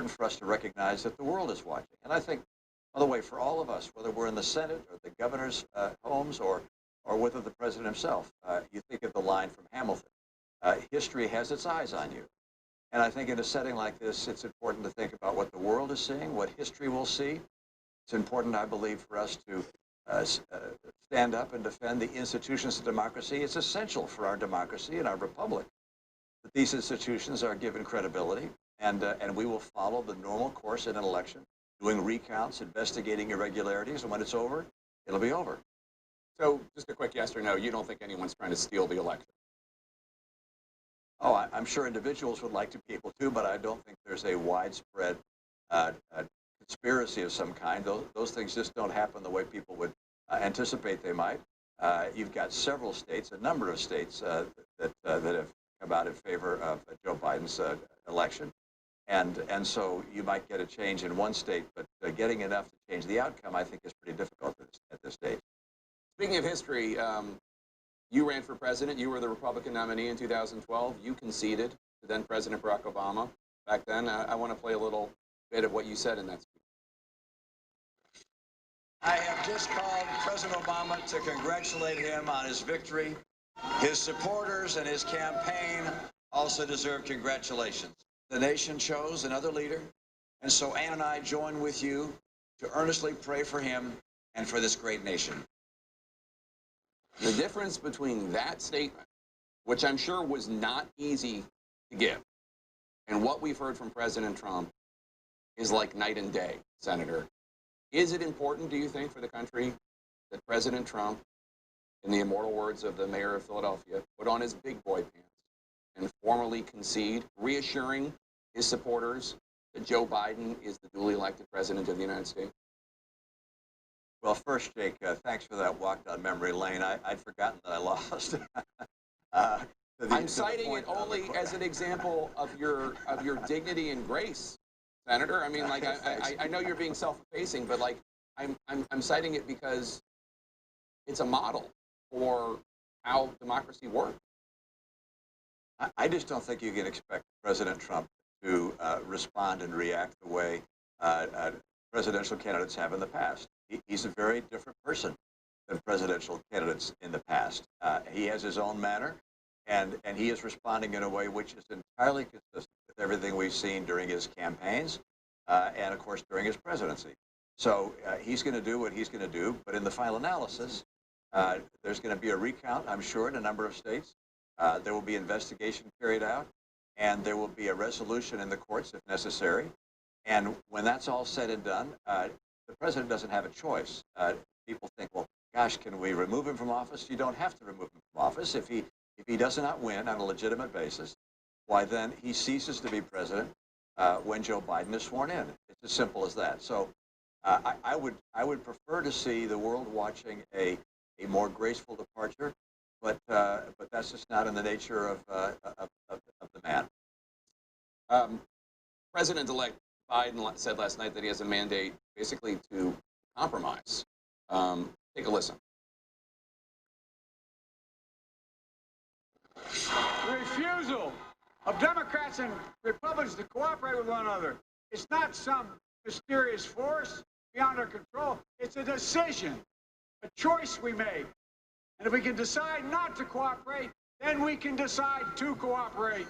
important for us to recognize that the world is watching. And I think, by the way, for all of us, whether we're in the Senate or the governor's homes or whether the president himself, you think of the line from Hamilton, history has its eyes on you. And I think in a setting like this, it's important to think about what the world is seeing, what history will see. It's important, I believe, for us to stand up and defend the institutions of democracy. It's essential for our democracy and our republic that these institutions are given credibility, and we will follow the normal course in an election, doing recounts, investigating irregularities, and when it's over, it'll be over. So just a quick yes or no, you don't think anyone's trying to steal the election? Oh, I'm sure individuals would like to be able to, but I don't think there's a widespread conspiracy of some kind. Those things just don't happen the way people would anticipate they might. You've got several states, a number of states that have come out in favor of Joe Biden's election. And so you might get a change in one state, but getting enough to change the outcome, I think, is pretty difficult at this stage. Speaking of history, you ran for president. You were the Republican nominee in 2012. You conceded to then President Barack Obama back then. I want to play a little bit of what you said in that speech. I have just called President Obama to congratulate him on his victory. His supporters and his campaign also deserve congratulations. The nation chose another leader, and so Ann and I join with you to earnestly pray for him and for this great nation. The difference between that statement, which I'm sure was not easy to give, and what we've heard from President Trump is like night and day, Senator. Is it important, do you think, for the country that President Trump, in the immortal words of the mayor of Philadelphia, put on his big boy pants and formally concede, reassuring his supporters that Joe Biden is the duly elected president of the United States? Well, first, Jake, thanks for that walk down memory lane. I'd forgotten that I lost. I'm citing it only as an example of your dignity and grace, Senator. I mean, like, I know you're being self-effacing, but like, I'm citing it because it's a model for how democracy works. I just don't think you can expect President Trump to respond and react the way presidential candidates have in the past. He's a very different person than presidential candidates in the past. He has his own manner, and he is responding in a way which is entirely consistent with everything we've seen during his campaigns and, of course, during his presidency. So he's going to do what he's going to do, but in the final analysis, there's going to be a recount, I'm sure, in a number of states. There will be investigation carried out, and there will be a resolution in the courts if necessary. And when that's all said and done, the president doesn't have a choice. People think, well, gosh, can we remove him from office? You don't have to remove him from office. If he does not win on a legitimate basis, why then he ceases to be president when Joe Biden is sworn in. It's as simple as that. So I would prefer to see the world watching a more graceful departure, but that's just not in the nature of the man. President-elect Biden said last night that he has a mandate basically to compromise. Take a listen. The refusal of Democrats and Republicans to cooperate with one another. It's not some mysterious force beyond our control. It's a decision, a choice we make. And if we can decide not to cooperate, then we can decide to cooperate.